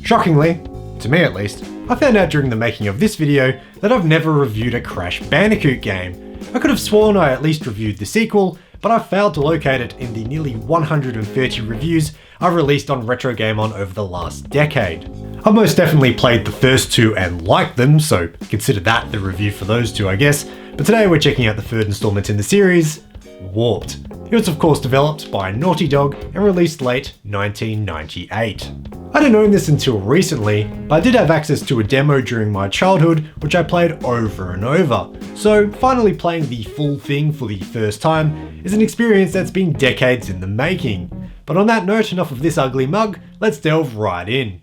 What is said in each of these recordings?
Shockingly, to me at least, I found out during the making of this video that I've never reviewed a Crash Bandicoot game. I could have sworn I at least reviewed the sequel, but I failed to locate it in the nearly 130 reviews I've released on Retro Game On over the last decade. I've most definitely played the first two and liked them, so consider that the review for those two, I guess. But today we're checking out the third installment in the series, Warped. It was of course developed by Naughty Dog and released late 1998. I didn't own this until recently, but I did have access to a demo during my childhood, which I played over and over. So finally playing the full thing for the first time is an experience that's been decades in the making. But on that note, enough of this ugly mug, let's delve right in.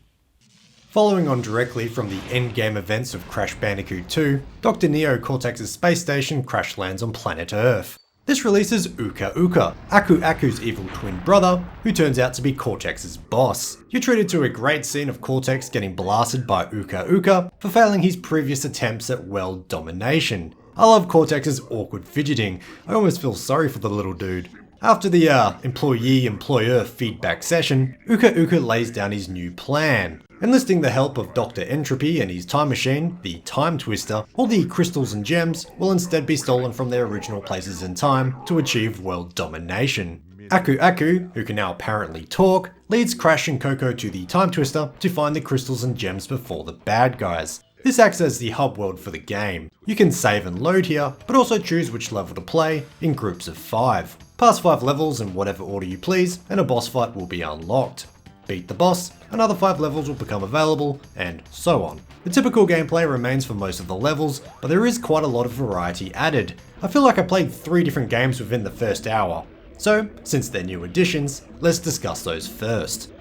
Following on directly from the endgame events of Crash Bandicoot 2, Dr. Neo Cortex's space station crash lands on planet Earth. This releases Uka Uka, Aku Aku's evil twin brother, who turns out to be Cortex's boss. You're treated to a great scene of Cortex getting blasted by Uka Uka for failing his previous attempts at world domination. I love Cortex's awkward fidgeting. I almost feel sorry for the little dude. After the employee-employer feedback session, Uka Uka lays down his new plan. Enlisting the help of Dr. Entropy and his time machine, the Time Twister, all the crystals and gems will instead be stolen from their original places in time to achieve world domination. Aku Aku, who can now apparently talk, leads Crash and Coco to the Time Twister to find the crystals and gems before the bad guys. This acts as the hub world for the game. You can save and load here, but also choose which level to play in groups of 5. Pass 5 levels in whatever order you please, and a boss fight will be unlocked. Beat the boss, another 5 levels will become available, and so on. The typical gameplay remains for most of the levels, but there is quite a lot of variety added. I feel like I played 3 different games within the first hour. So, since they're new additions, let's discuss those first.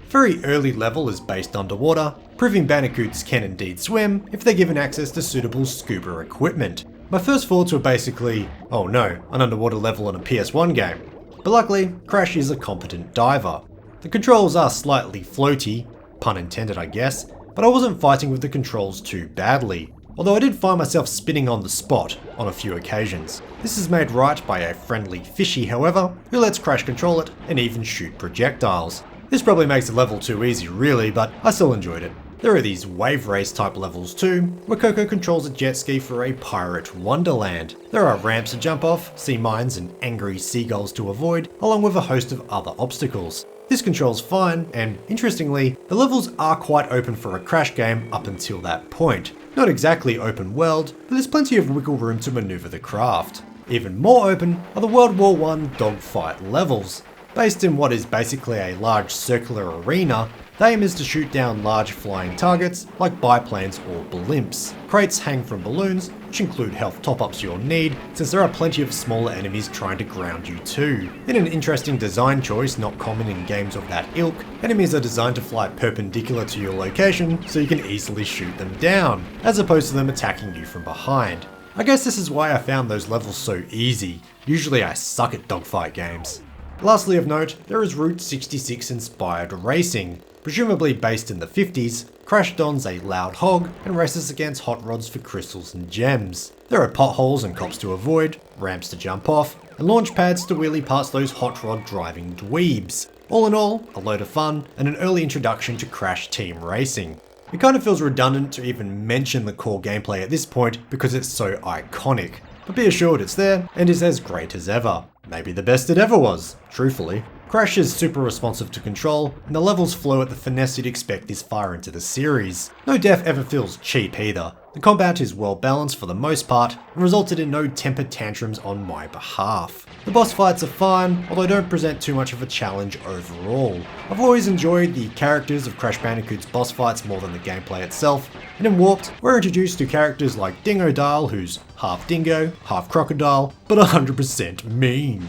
Very early level is based underwater, proving Bandicoots can indeed swim if they're given access to suitable scuba equipment. My first thoughts were basically, oh no, an underwater level in a PS1 game. But luckily, Crash is a competent diver. The controls are slightly floaty, pun intended I guess, but I wasn't fighting with the controls too badly. Although I did find myself spinning on the spot on a few occasions. This is made right by a friendly fishy however, who lets Crash control it and even shoot projectiles. This probably makes the level too easy really, but I still enjoyed it. There are these wave race type levels too, where Coco controls a jet ski for a pirate wonderland. There are ramps to jump off, sea mines and angry seagulls to avoid, along with a host of other obstacles. This control's fine, and interestingly, the levels are quite open for a Crash game up until that point. Not exactly open world, but there's plenty of wiggle room to maneuver the craft. Even more open are the World War I dogfight levels. Based in what is basically a large circular arena, the aim is to shoot down large flying targets like biplanes or blimps. Crates hang from balloons, which include health top-ups you'll need, since there are plenty of smaller enemies trying to ground you too. In an interesting design choice not common in games of that ilk, enemies are designed to fly perpendicular to your location so you can easily shoot them down, as opposed to them attacking you from behind. I guess this is why I found those levels so easy. Usually I suck at dogfight games. Lastly of note, there is Route 66 inspired racing. Presumably based in the 50s, Crash dons a loud hog and races against hot rods for crystals and gems. There are potholes and cops to avoid, ramps to jump off, and launch pads to wheelie past those hot rod driving dweebs. All in all, a load of fun and an early introduction to Crash team racing. It kind of feels redundant to even mention the core gameplay at this point because it's so iconic, but be assured it's there and is as great as ever. Maybe the best it ever was, truthfully. Crash is super responsive to control, and the levels flow at the finesse you'd expect this far into the series. No death ever feels cheap either. The combat is well balanced for the most part, and resulted in no temper tantrums on my behalf. The boss fights are fine, although don't present too much of a challenge overall. I've always enjoyed the characters of Crash Bandicoot's boss fights more than the gameplay itself, and in Warped, we're introduced to characters like Dingodile, who's half dingo, half crocodile, but 100% mean.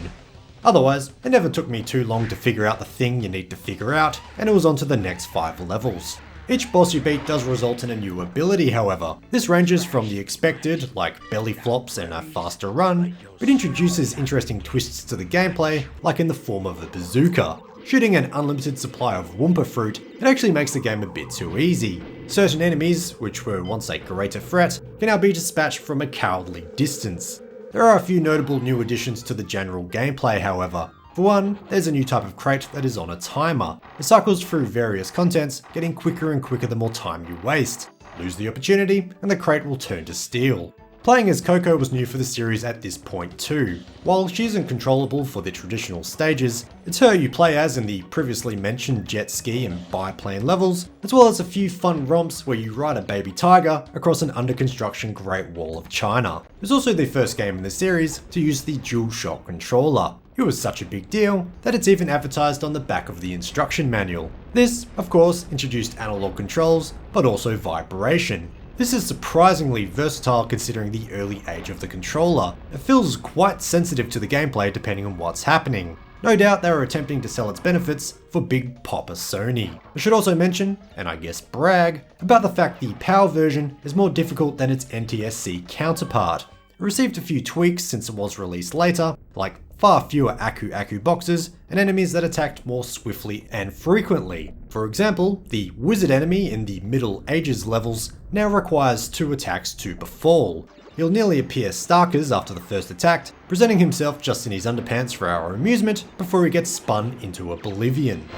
Otherwise, it never took me too long to figure out the thing you need to figure out, and it was on to the next 5 levels. Each boss you beat does result in a new ability however. This ranges from the expected, like belly flops and a faster run, but introduces interesting twists to the gameplay, like in the form of a bazooka. Shooting an unlimited supply of Wumpa fruit, it actually makes the game a bit too easy. Certain enemies, which were once a greater threat, can now be dispatched from a cowardly distance. There are a few notable new additions to the general gameplay however. For one, there's a new type of crate that is on a timer. It cycles through various contents, getting quicker and quicker the more time you waste. Lose the opportunity, and the crate will turn to steel. Playing as Coco was new for the series at this point too. While she isn't controllable for the traditional stages, it's her you play as in the previously mentioned jet ski and biplane levels, as well as a few fun romps where you ride a baby tiger across an under construction Great Wall of China. It was also the first game in the series to use the DualShock controller. It was such a big deal that it's even advertised on the back of the instruction manual. This, of course, introduced analog controls, but also vibration. This is surprisingly versatile considering the early age of the controller. It feels quite sensitive to the gameplay depending on what's happening. No doubt they were attempting to sell its benefits for Big Papa Sony. I should also mention, and I guess brag, about the fact the PAL version is more difficult than its NTSC counterpart. It received a few tweaks since it was released later, like far fewer Aku boxes and enemies that attacked more swiftly and frequently. For example, the wizard enemy in the Middle Ages levels now requires 2 attacks to befall. He'll nearly appear starkers after the first attack, presenting himself just in his underpants for our amusement before he gets spun into oblivion.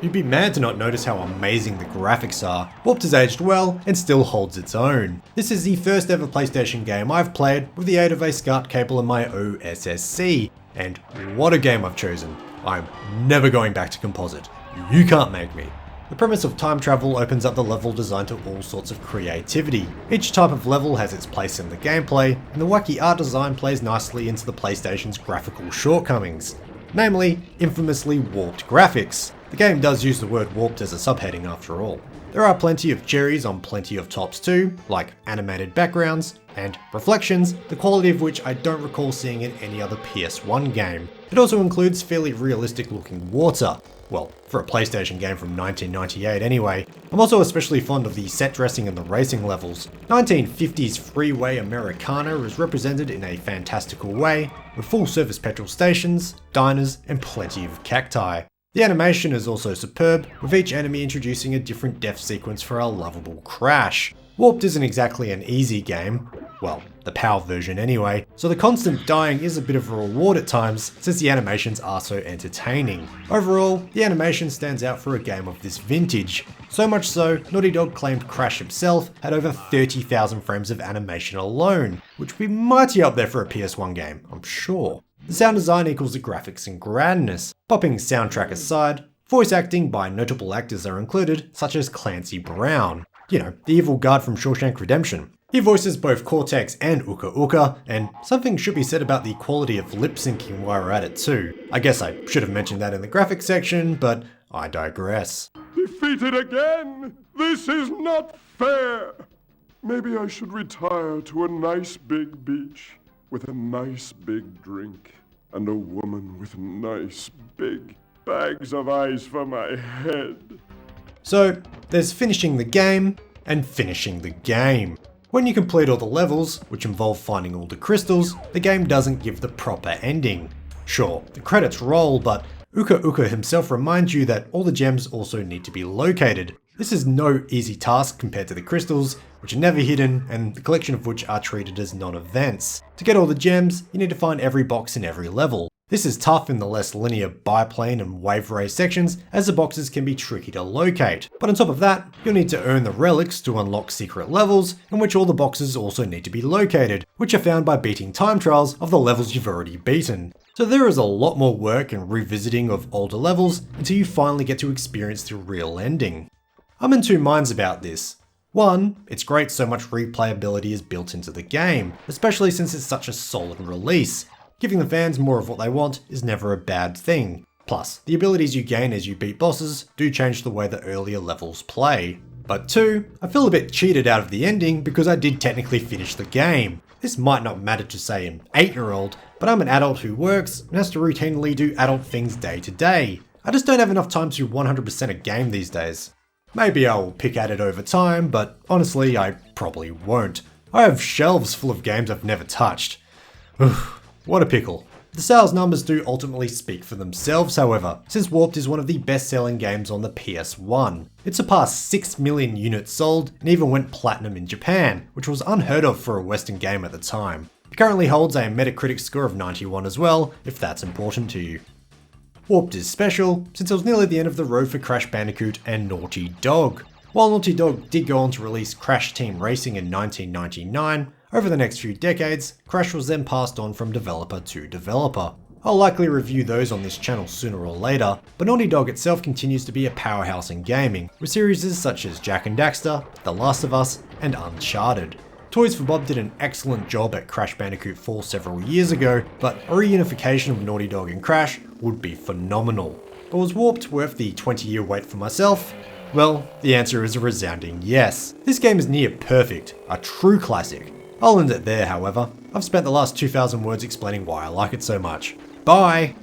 You'd be mad to not notice how amazing the graphics are. Warped has aged well and still holds its own. This is the first ever PlayStation game I've played with the aid of a SCART cable and my OSSC. And what a game I've chosen. I'm never going back to composite. You can't make me. The premise of time travel opens up the level design to all sorts of creativity. Each type of level has its place in the gameplay, and the wacky art design plays nicely into the PlayStation's graphical shortcomings. Namely, infamously warped graphics. The game does use the word warped as a subheading after all. There are plenty of cherries on plenty of tops too, like animated backgrounds and reflections, the quality of which I don't recall seeing in any other PS1 game. It also includes fairly realistic looking water. Well, for a PlayStation game from 1998 anyway. I'm also especially fond of the set dressing and the racing levels. 1950s freeway Americana is represented in a fantastical way, with full service petrol stations, diners, and plenty of cacti. The animation is also superb, with each enemy introducing a different death sequence for our lovable Crash. Warped isn't exactly an easy game, well, the PAL version anyway, so the constant dying is a bit of a reward at times since the animations are so entertaining. Overall, the animation stands out for a game of this vintage. So much so, Naughty Dog claimed Crash himself had over 30,000 frames of animation alone, which would be mighty up there for a PS1 game, I'm sure. The sound design equals the graphics and grandness. Popping soundtrack aside, voice acting by notable actors are included, such as Clancy Brown. You know, the evil guard from Shawshank Redemption. He voices both Cortex and Uka Uka, and something should be said about the quality of lip syncing while we're at it too. I guess I should have mentioned that in the graphics section, but I digress. Defeated again! This is not fair! Maybe I should retire to a nice big beach with a nice big drink and a woman with nice big bags of ice for my head. So, there's finishing the game and finishing the game. When you complete all the levels, which involve finding all the crystals, the game doesn't give the proper ending. Sure, the credits roll, but Uka Uka himself reminds you that all the gems also need to be located. This is no easy task compared to the crystals, which are never hidden and the collection of which are treated as non-events. To get all the gems, you need to find every box in every level. This is tough in the less linear biplane and wave race sections, as the boxes can be tricky to locate. But on top of that, you'll need to earn the relics to unlock secret levels, in which all the boxes also need to be located, which are found by beating time trials of the levels you've already beaten. So there is a lot more work and revisiting of older levels until you finally get to experience the real ending. I'm in two minds about this. One, it's great so much replayability is built into the game, especially since it's such a solid release. Giving the fans more of what they want is never a bad thing. Plus, the abilities you gain as you beat bosses do change the way the earlier levels play. But two, I feel a bit cheated out of the ending because I did technically finish the game. This might not matter to say an 8-year-old, but I'm an adult who works and has to routinely do adult things day to day. I just don't have enough time to 100% a game these days. Maybe I'll pick at it over time, but honestly I probably won't. I have shelves full of games I've never touched. What a pickle. The sales numbers do ultimately speak for themselves, however, since Warped is one of the best-selling games on the PS1. It surpassed 6 million units sold and even went platinum in Japan, which was unheard of for a Western game at the time. currently holds a Metacritic score of 91 as well, if that's important to you. Warped is special, since it was nearly the end of the road for Crash Bandicoot and Naughty Dog. While Naughty Dog did go on to release Crash Team Racing in 1999, over the next few decades, Crash was then passed on from developer to developer. I'll likely review those on this channel sooner or later, but Naughty Dog itself continues to be a powerhouse in gaming, with series such as Jak and Daxter, The Last of Us, and Uncharted. Toys for Bob did an excellent job at Crash Bandicoot 4 several years ago, but a reunification of Naughty Dog and Crash would be phenomenal. But was Warped worth the 20-year wait for myself? Well, the answer is a resounding yes. This game is near perfect, a true classic. I'll end it there, however. I've spent the last 2,000 words explaining why I like it so much. Bye!